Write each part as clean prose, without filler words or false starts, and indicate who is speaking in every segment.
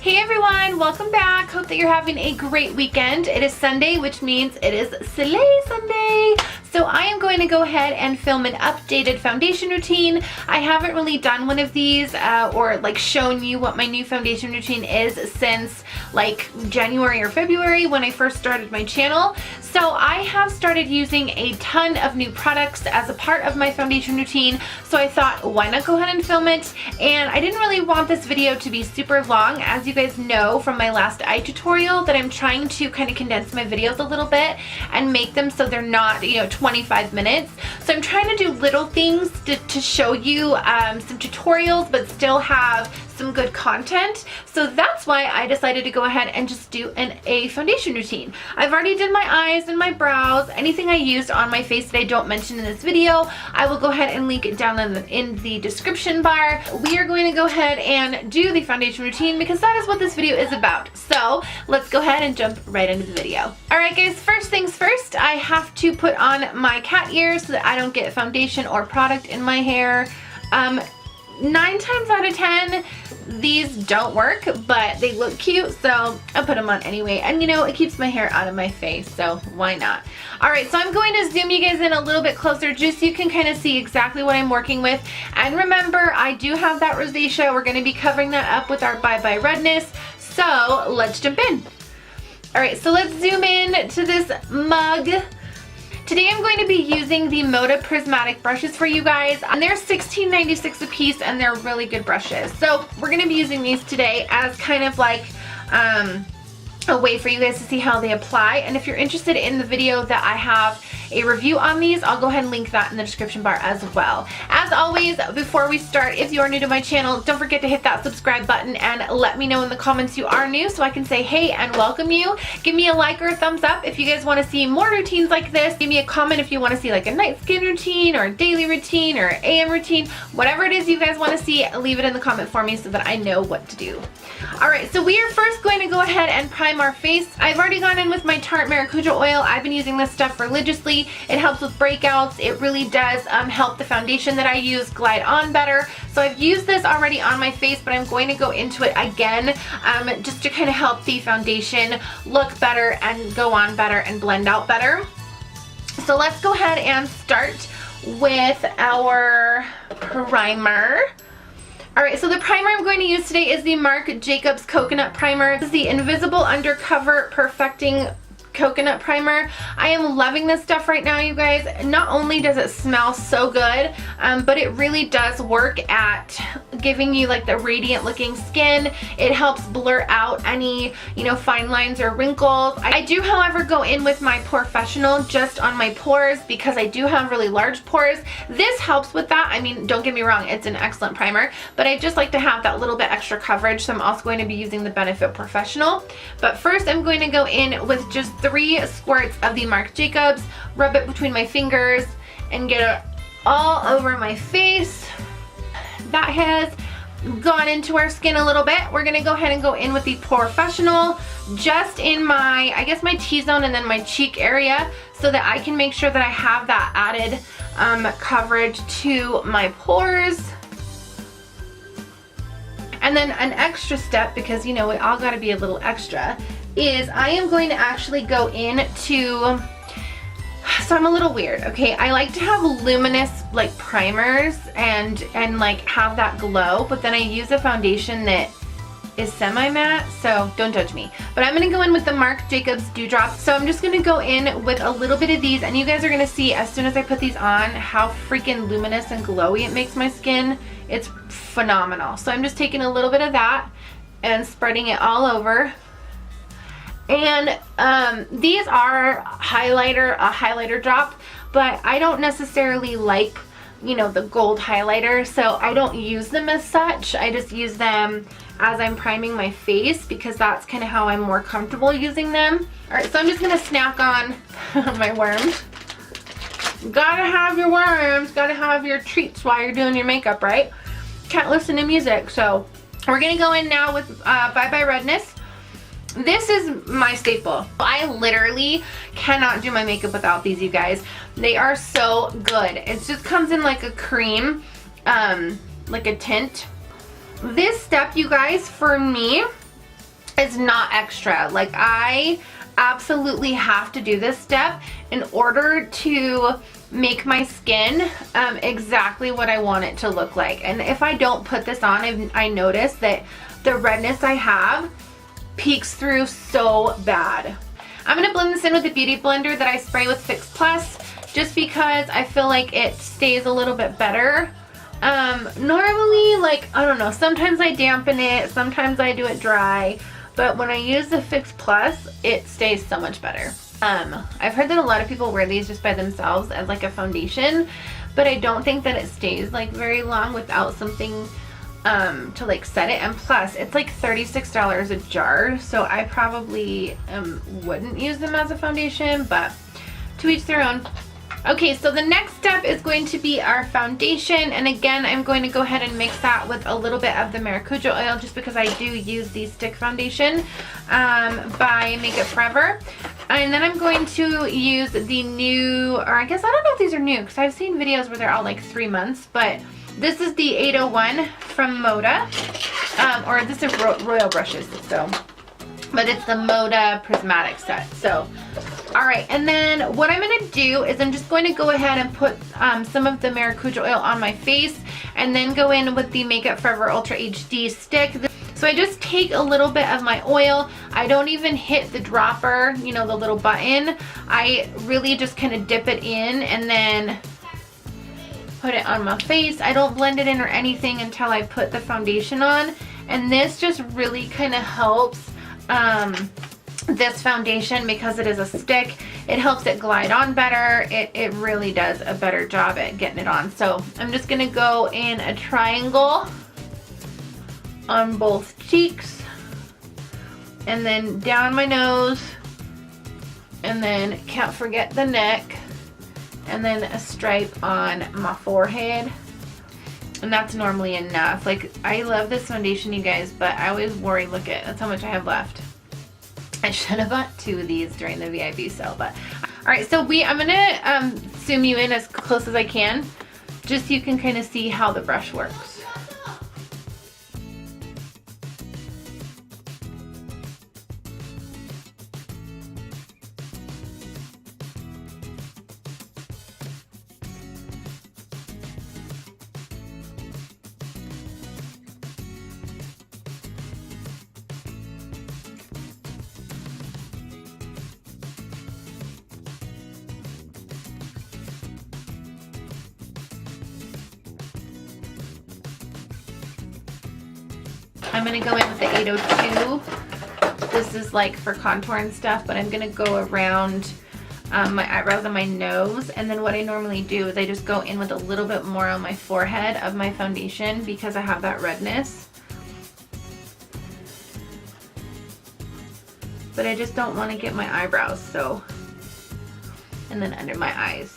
Speaker 1: Hey everyone, welcome back. Hope that you're having a great weekend. It is Sunday, which means it is Soleil Sunday. So I am going to go ahead and film an updated foundation routine. I haven't really done one of these or like shown you what my new foundation routine is since like January or February when I first started my channel. So I have started using a ton of new products as a part of my foundation routine. So I thought, why not go ahead and film it? And I didn't really want this video to be super long. As you guys know from my last eye tutorial, that I'm trying to kind of condense my videos a little bit and make them so they're not, 25 minutes. So I'm trying to do little things to show you some tutorials but still have some good content. So that's why I decided to go ahead and just do a foundation routine. I've already did my eyes and my brows. Anything I used on my face that I don't mention in this video, I will go ahead and link it down in the description bar. We are going to go ahead and do the foundation routine because that is what this video is about. So let's go ahead and jump right into the video. Alright guys, first things first, I have to put on my cat ears so that I don't get foundation or product in my hair. 9 times out of 10, these don't work, but they look cute, so I put them on anyway. And it keeps my hair out of my face, so why not? Alright, so I'm going to zoom you guys in a little bit closer just so you can kind of see exactly what I'm working with. And remember, I do have that rosacea. We're going to be covering that up with our Bye Bye Redness. So let's jump in. Alright, so let's zoom in to this mug. Today I'm going to be using the Moda Prismatic brushes for you guys, and they're $16.96 a piece and they're really good brushes. So we're going to be using these today as kind of like a way for you guys to see how they apply. And if you're interested in the video that I have a review on these, I'll go ahead and link that in the description bar as well. As always, before we start, if you are new to my channel, don't forget to hit that subscribe button and let me know in the comments you are new so I can say hey and welcome you. Give me a like or a thumbs up if you guys want to see more routines like this. Give me a comment if you want to see like a night skin routine or a daily routine or AM routine. Whatever it is you guys want to see, leave it in the comment for me so that I know what to do. Alright, so we are first going to go ahead and prime our face. I've already gone in with my Tarte Maracuja oil. I've been using this stuff religiously. It helps with breakouts. It really does help the foundation that I use glide on better. So I've used this already on my face, but I'm going to go into it again just to kind of help the foundation look better and go on better and blend out better. So let's go ahead and start with our primer. Alright, so the primer I'm going to use today is the Marc Jacobs Coconut Primer. This is the Invisible Undercover Perfecting Coconut Primer. I am loving this stuff right now, you guys. Not only does it smell so good, but it really does work at giving you like the radiant looking skin. It helps blur out any, fine lines or wrinkles. I do, however, go in with my Professional just on my pores because I do have really large pores. This helps with that. I mean, don't get me wrong, it's an excellent primer, but I just like to have that little bit extra coverage, so I'm also going to be using the Benefit Professional. But first, I'm going to go in with just 3 squirts of the Marc Jacobs, rub it between my fingers, and get it all over my face. That has gone into our skin a little bit. We're going to go ahead and go in with the Professional just in my, I guess my T-zone and then my cheek area so that I can make sure that I have that added coverage to my pores. And then an extra step, because we all got to be a little extra, is I am going to actually go into, so I'm a little weird, okay? I like to have luminous like primers and like have that glow, but then I use a foundation that is semi-matte, so don't judge me. But I'm gonna go in with the Marc Jacobs Dewdrops. So I'm just gonna go in with a little bit of these, and you guys are gonna see as soon as I put these on how freaking luminous and glowy it makes my skin. It's phenomenal. So I'm just taking a little bit of that and spreading it all over. And these are a highlighter drop, but I don't necessarily like, the gold highlighter, so I don't use them as such. I just use them as I'm priming my face because that's kind of how I'm more comfortable using them. Alright, so I'm just going to snack on my worms. Gotta have your worms, gotta have your treats while you're doing your makeup, right? Can't listen to music, so we're going to go in now with Bye Bye Redness. This is my staple. I literally cannot do my makeup without these, you guys. They are so good. It just comes in like a cream, like a tint. This step, you guys, for me, is not extra. Like, I absolutely have to do this step in order to make my skin exactly what I want it to look like. And if I don't put this on, I notice that the redness I have peeks through so bad. I'm gonna blend this in with the beauty blender that I spray with Fix Plus, just because I feel like it stays a little bit better. Normally, like, I don't know, sometimes I dampen it, sometimes I do it dry, but when I use the Fix Plus, it stays so much better. I've heard that a lot of people wear these just by themselves as like a foundation, but I don't think that it stays like very long without something to like set it. And plus, it's like $36 a jar, so I probably wouldn't use them as a foundation, but to each their own. Okay, so the next step is going to be our foundation, and again, I'm going to go ahead and mix that with a little bit of the Maracuja oil, just because I do use the stick foundation by Makeup Forever. And then I'm going to use the new, or I guess, I don't know if these are new, because I've seen videos where they're all like 3 months, but this is the 801 from Moda, or this is Royal Brushes, so, but it's the Moda Prismatic set. So, all right, and then what I'm gonna do is I'm just going to go ahead and put some of the Maracuja oil on my face, and then go in with the Makeup Forever Ultra HD stick. So I just take a little bit of my oil. I don't even hit the dropper, you know, the little button. I really just kind of dip it in and then put it on my face. I don't blend it in or anything until I put the foundation on. And this just really kind of helps this foundation, because it is a stick. It helps it glide on better. It really does a better job at getting it on. So I'm just gonna go in a triangle on both cheeks, and then down my nose, and then can't forget the neck, and then a stripe on my forehead. And that's normally enough. Like, I love this foundation, you guys, but I always worry, look at, that's how much I have left. I should have bought 2 of these during the VIP sale, but all right. So I'm gonna zoom you in as close as I can, just so you can kind of see how the brush works. I'm gonna go in with the 802. This is like for contour and stuff, but I'm gonna go around my eyebrows and my nose. And then what I normally do is I just go in with a little bit more on my forehead of my foundation, because I have that redness. But I just don't want to get my eyebrows, so, and then under my eyes.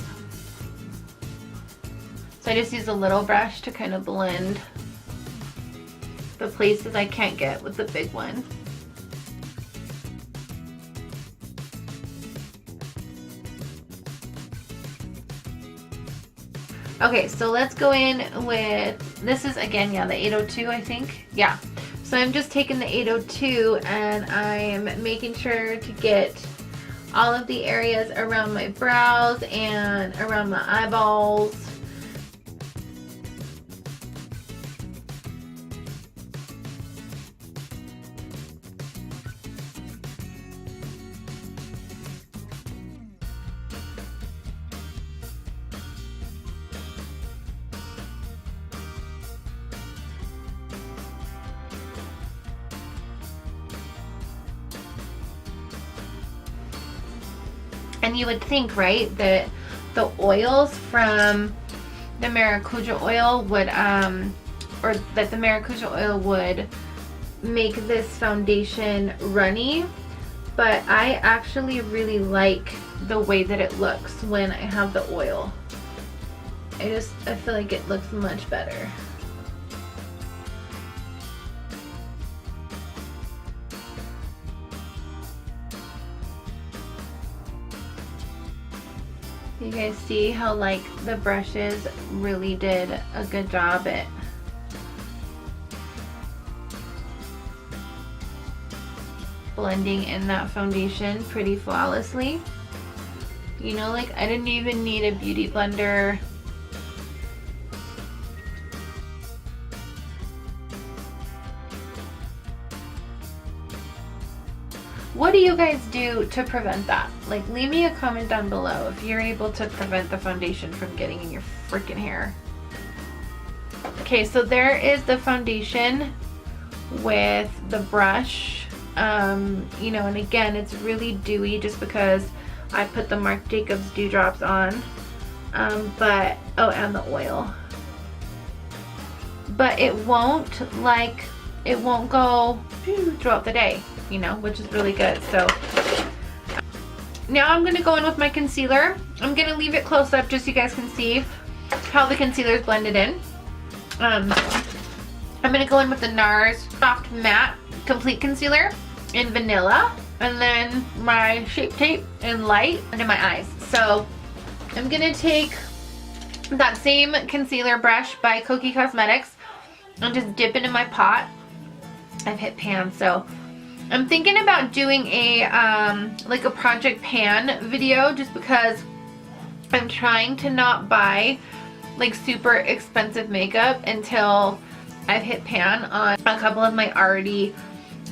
Speaker 1: So I just use a little brush to kind of blend the places I can't get with the big one. Okay, so let's go in with, this is again, yeah, the 802, I think. Yeah. So I'm just taking the 802 and I'm making sure to get all of the areas around my brows and around my eyeballs. And you would think, right, that the oils from the Maracuja oil would, or that the Maracuja oil would make this foundation runny, but I actually really like the way that it looks when I have the oil. I feel like it looks much better. You guys see how like the brushes really did a good job at blending in that foundation pretty flawlessly. You know, like I didn't even need a beauty blender. What do you guys do to prevent that? Like, leave me a comment down below if you're able to prevent the foundation from getting in your freaking hair. Okay, so there is the foundation with the brush. You know, and again, it's really dewy just because I put the Marc Jacobs dewdrops on. But, oh, and the oil. But it won't go throughout the day, you know, which is really good. So now I'm gonna go in with my concealer. I'm gonna leave it close up just so you guys can see how the concealer is blended in. I'm gonna go in with the NARS Soft Matte Complete Concealer in Vanilla, and then my Shape Tape in Light under my eyes. So I'm gonna take that same concealer brush by Kokie Cosmetics and just dip it in my pot. I've hit pan, so I'm thinking about doing a like a Project Pan video, just because I'm trying to not buy like super expensive makeup until I've hit pan on a couple of my already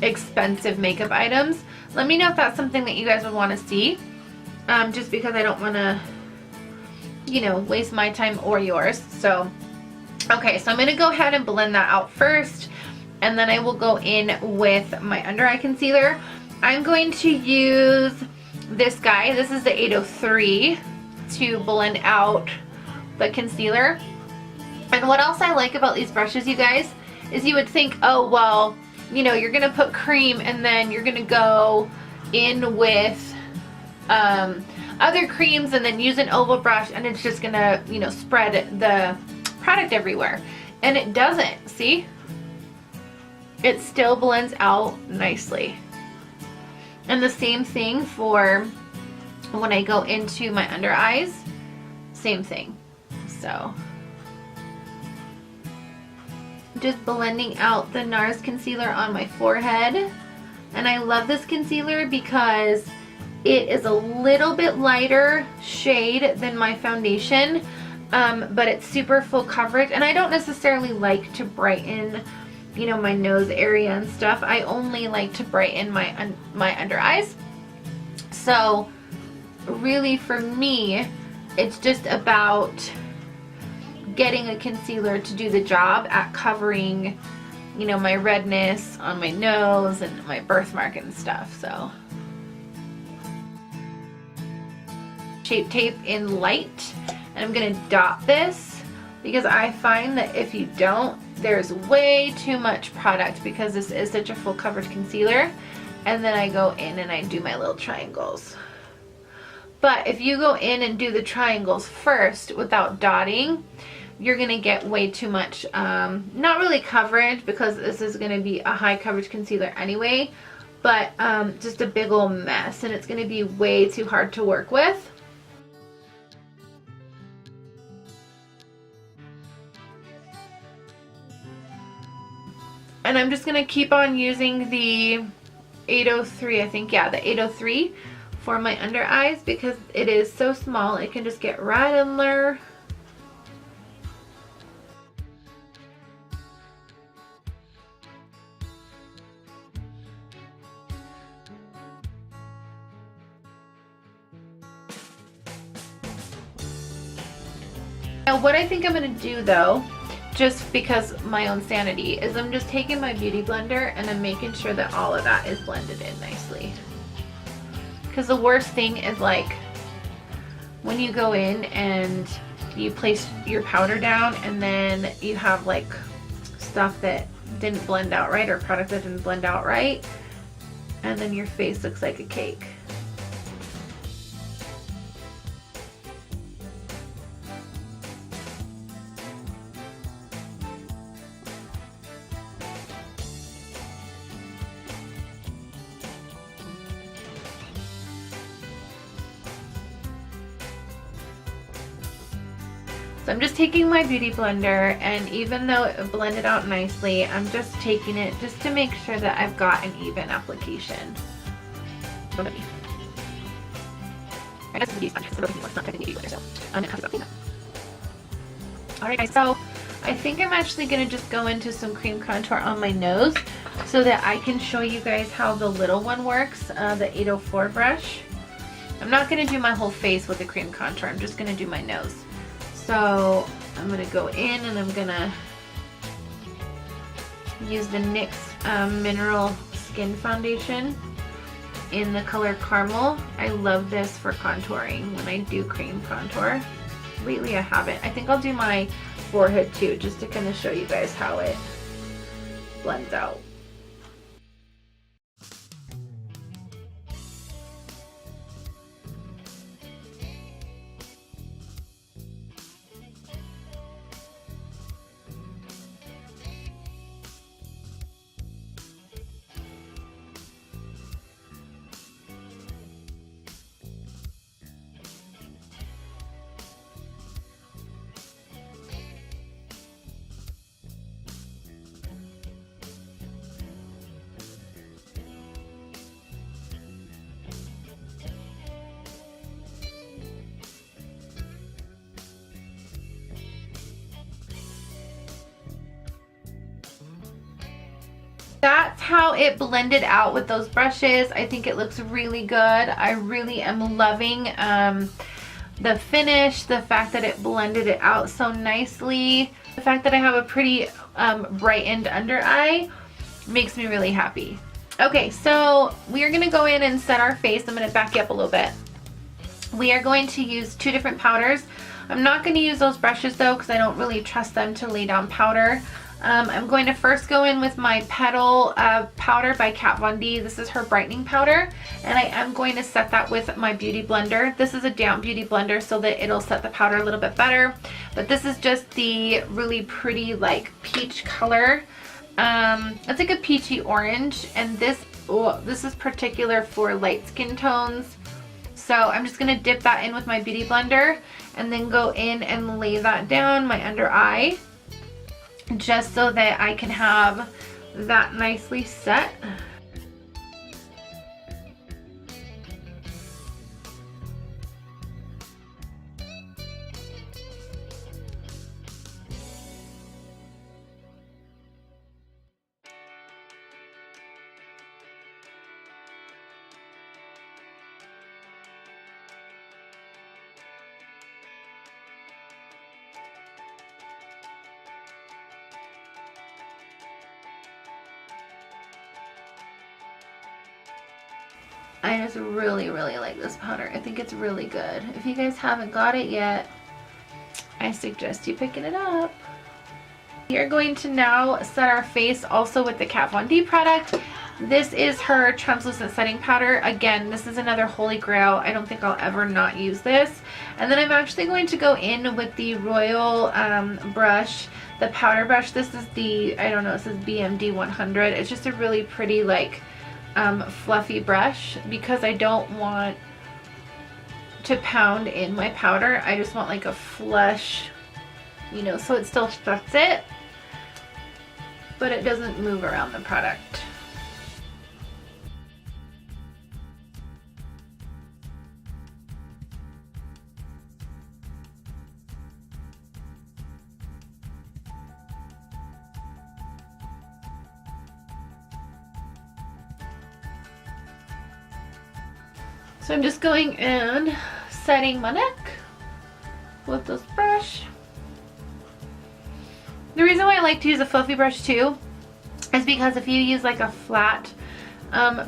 Speaker 1: expensive makeup items. Let me know if that's something that you guys would want to see, just because I don't want to, you know, waste my time or yours. So okay, so I'm going to go ahead and blend that out first, and then I will go in with my under eye concealer. I'm going to use this guy. This is the 803 to blend out the concealer. And what else I like about these brushes, you guys, is you would think, oh, well, you know, you're gonna put cream and then you're gonna go in with other creams and then use an oval brush, and it's just gonna, you know, spread the product everywhere. And it doesn't. See? It still blends out nicely. And the same thing for when I go into my under eyes. Same thing. So just blending out the NARS concealer on my forehead. And I love this concealer because it is a little bit lighter shade than my foundation, but it's super full coverage. And I don't necessarily like to brighten, you know, my nose area and stuff. I only like to brighten my under eyes. So really for me, it's just about getting a concealer to do the job at covering, you know, my redness on my nose and my birthmark and stuff. So Shape Tape in Light, and I'm gonna dot this because I find that if you don't, there's way too much product because this is such a full coverage concealer. And then I go in and I do my little triangles. But if you go in and do the triangles first without dotting, you're gonna get way too much, not really coverage, because this is gonna be a high coverage concealer anyway, but just a big old mess, and it's gonna be way too hard to work with. And I'm just gonna keep on using the 803, I think, yeah, the 803 for my under eyes, because it is so small, it can just get right in there. Now what I think I'm gonna do though, just because my own sanity, is I'm just taking my beauty blender and I'm making sure that all of that is blended in nicely. Because the worst thing is, like, when you go in and you place your powder down and then you have like stuff that didn't blend out right, or product that didn't blend out right, and then your face looks like a cake. So I'm just taking my beauty blender, and even though it blended out nicely, I'm just taking it just to make sure that I've got an even application. Don't let me. I guess it's a beauty sponge. It's not technically beauty blender, so I'm gonna have to go clean that. Alright guys, so I think I'm actually gonna just go into some cream contour on my nose so that I can show you guys how the little one works, the 804 brush. I'm not gonna do my whole face with the cream contour, I'm just gonna do my nose. So I'm gonna go in and I'm gonna use the NYX Mineral Skin Foundation in the color Caramel. I love this for contouring when I do cream contour. Lately I haven't. I think I'll do my forehead too, just to kind of show you guys how it blends out. That's how it blended out with those brushes. I think it looks really good. I really am loving the finish, the fact that it blended it out so nicely. The fact that I have a pretty brightened under eye makes me really happy. Okay, so we are gonna go in and set our face. I'm gonna back you up a little bit. We are going to use two different powders. I'm not gonna use those brushes though because I don't really trust them to lay down powder. I'm going to first go in with my Petal powder by Kat Von D. This is her brightening powder, and I am going to set that with my beauty blender. This is a damp beauty blender so that it'll set the powder a little bit better, but this is just the really pretty like peach color. It's like a peachy orange, and this is particular for light skin tones. So I'm just going to dip that in with my beauty blender and then go in and lay that down my under eye, just so that I can have that nicely set. I just really like this powder. I think it's really good. If you guys haven't got it yet, I suggest you picking it up. We are going to now set our face also with the Kat Von D product. This is her translucent setting powder. Again, this is another holy grail. I don't think I'll ever not use this. And then I'm actually going to go in with the Royal brush, the powder brush. This is the, I don't know, it says BMD 100. It's just a really pretty like fluffy brush because I don't want to pound in my powder. I just want like a flush, you know, so it still sets it, but it doesn't move around the product. So I'm just going and setting my neck with this brush. The reason why I like to use a fluffy brush too is because if you use like a flat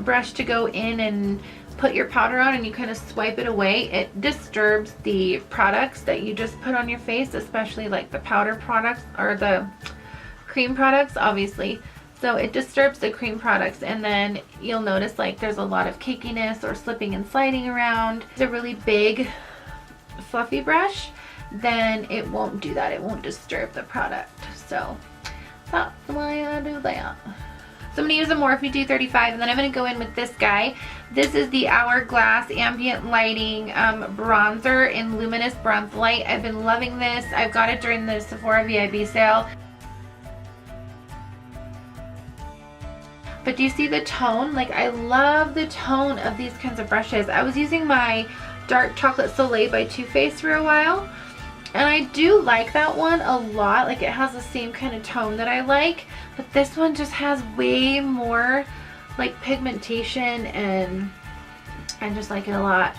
Speaker 1: brush to go in and put your powder on and you kind of swipe it away, it disturbs the products that you just put on your face, especially like the powder products or the cream products, obviously. So it disturbs the cream products, and then you'll notice like there's a lot of cakiness or slipping and sliding around. It's a really big fluffy brush, then it won't do that. It won't disturb the product. So that's why I do that. So I'm going to use a Morphe 235, and then I'm going to go in with this guy. This is the Hourglass Ambient Lighting Bronzer in Luminous Bronze Light. I've been loving this. I've got it during the Sephora VIB sale. But do you see the tone? Like, I love the tone of these kinds of brushes. I was using my Dark Chocolate Soleil by Too Faced for a while, and I do like that one a lot. Like, it has the same kind of tone that I like, but this one just has way more like pigmentation, and I just like it a lot.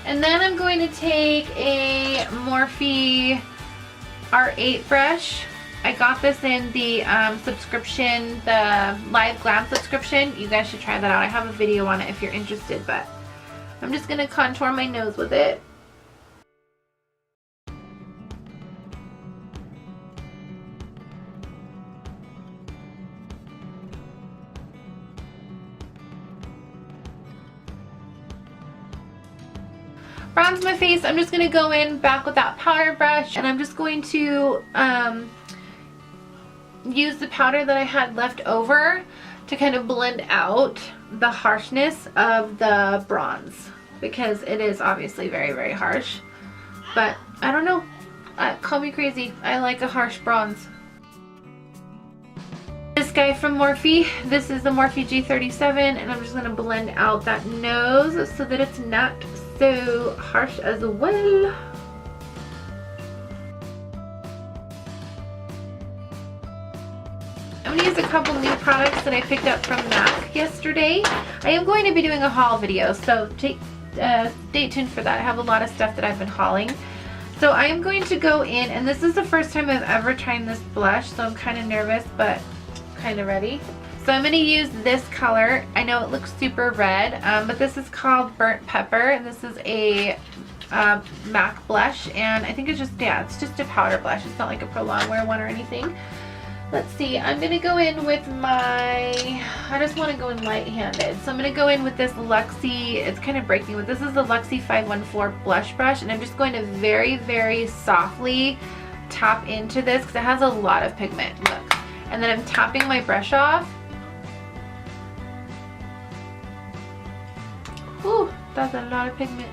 Speaker 1: And then I'm going to take a Morphe R8 brush. I got this in the subscription, the Live Glam subscription. You guys should try that out. I have a video on it if you're interested, but I'm just going to contour my nose with it. Bronze my face. I'm just going to go in back with that powder brush, and I'm just going to use the powder that I had left over to kind of blend out the harshness of the bronze, because it is obviously very, very harsh. But I don't know. Call me crazy. I like a harsh bronze. This guy from Morphe, this is the Morphe G37, and I'm just going to blend out that nose so that it's not so harsh as well. I'm going to use a couple new products that I picked up from Mac yesterday. I am going to be doing a haul video, so stay tuned for that. I have a lot of stuff that I've been hauling. So I am going to go in, and this is the first time I've ever tried this blush, so I'm kind of nervous, but kind of ready. So I'm going to use this color. I know it looks super red, but this is called Burnt Pepper, and this is a MAC blush, and I think it's just, yeah, it's just a powder blush. It's not like a prolonged wear one or anything. Let's see, I'm going to go in with my, I just want to go in light-handed. So I'm going to go in with this Luxie, it's kind of breaking, but this is the Luxie 514 blush brush, and I'm just going to very, very softly tap into this because it has a lot of pigment, look. And then I'm tapping my brush off. Ooh, that's a lot of pigment.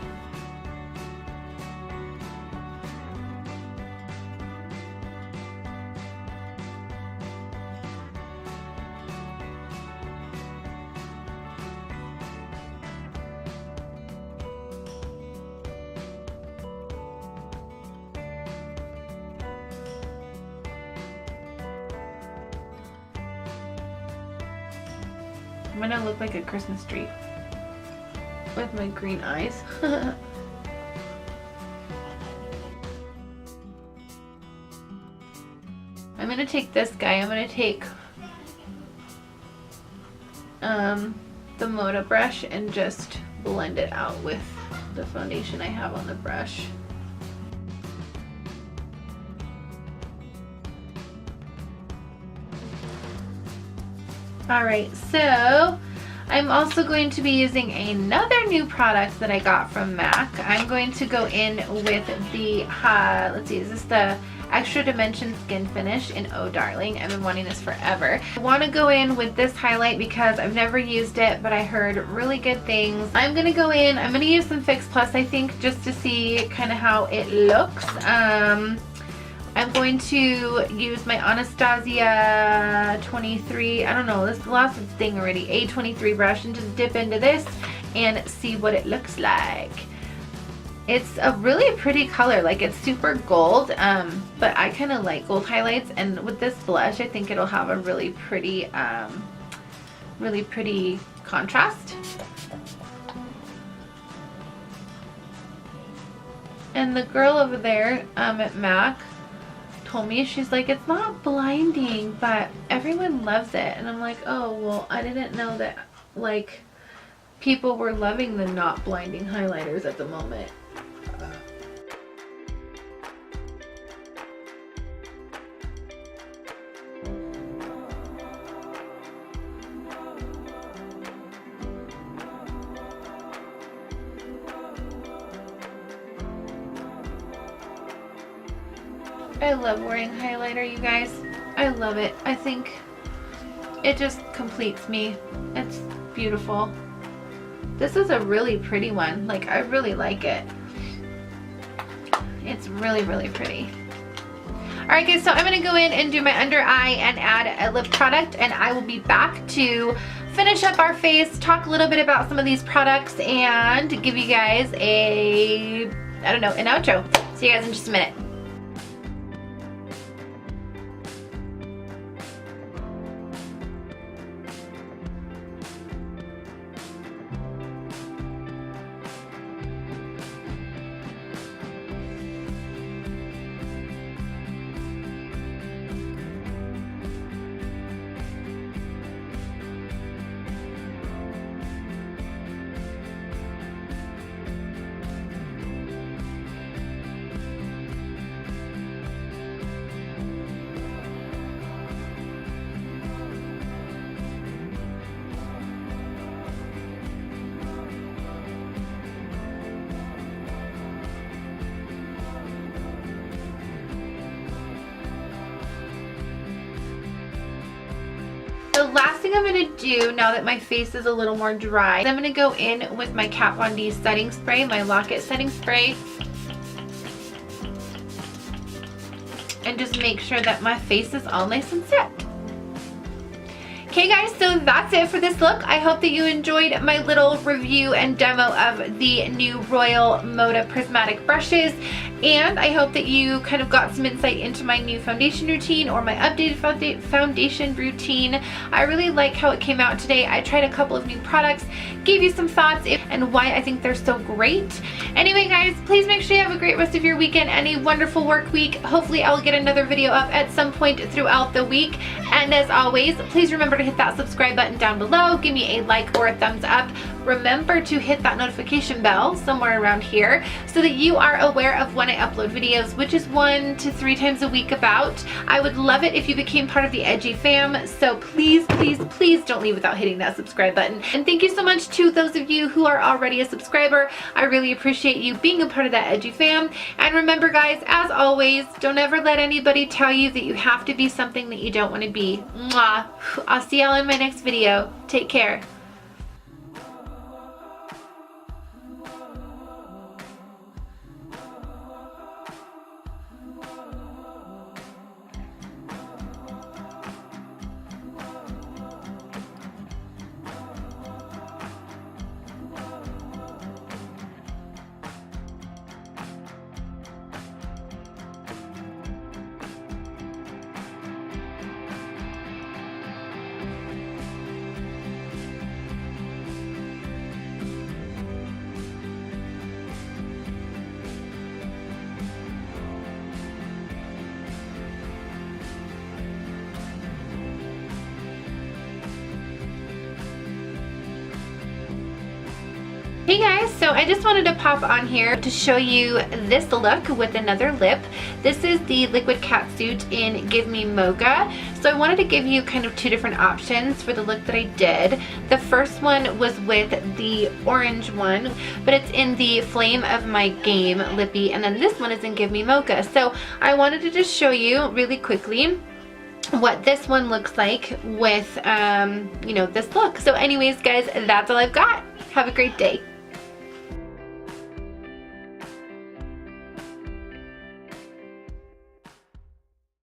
Speaker 1: I'm gonna look like a Christmas tree with my green eyes. I'm gonna take this guy. I'm gonna take the Moda brush and just blend it out with the foundation I have on the brush. Alright, so I'm also going to be using another new product that I got from MAC. I'm going to go in with the, let's see, is this the Extra Dimension Skin Finish in Oh Darling? I've been wanting this forever. I want to go in with this highlight because I've never used it, but I heard really good things. I'm going to go in, I'm going to use some Fix Plus, I think, just to see kind of how it looks. I'm going to use my Anastasia 23, I don't know, this lost its thing already, A23 brush, and just dip into this and see what it looks like. It's a really pretty color, like it's super gold, but I kind of like gold highlights, and with this blush I think it'll have a really pretty contrast. And the girl over there at MAC told me, she's like, it's not blinding, but everyone loves it. And I'm like, oh, well, I didn't know that, like, people were loving the not blinding highlighters at the moment. I love wearing highlighter, you guys. I love it. I think it just completes me. It's beautiful. This is a really pretty one. Like, I really like it. It's really, really pretty. Alright guys, so I'm going to go in and do my under eye and add a lip product, and I will be back to finish up our face, talk a little bit about some of these products, and give you guys a, I don't know, an outro. See you guys in just a minute. The last thing I'm going to do now that my face is a little more dry, I'm going to go in with my Kat Von D setting spray, my Lock-It setting spray, and just make sure that my face is all nice and set. Okay guys, so that's it for this look. I hope that you enjoyed my little review and demo of the new Royal Moda Prismatic brushes, and I hope that you kind of got some insight into my new foundation routine, or my updated foundation routine. I really like how it came out today. I tried a couple of new products, gave you some thoughts and why I think they're so great. Anyway guys, please make sure you have a great rest of your weekend and a wonderful work week. Hopefully I'll get another video up at some point throughout the week, and as always, please remember to hit that subscribe button down below, give me a like or a thumbs up. Remember to hit that notification bell somewhere around here so that you are aware of when I upload videos, which is 1 to 3 times a week about. I would love it if you became part of the Edgy fam, so please, please, please don't leave without hitting that subscribe button. And thank you so much to those of you who are already a subscriber. I really appreciate you being a part of that Edgy fam. And remember guys, as always, don't ever let anybody tell you that you have to be something that you don't want to be. Mwah. I'll see y'all in my next video. Take care. Hey guys, so I just wanted to pop on here to show you this look with another lip. This is the Liquid Catsuit in Give Me Mocha. So I wanted to give you kind of 2 different options for the look that I did. The first one was with the orange one, but it's in the Flame of My Game lippy, and then this one is in Give Me Mocha. So I wanted to just show you really quickly what this one looks like with, you know, this look. So anyways guys, that's all I've got. Have a great day.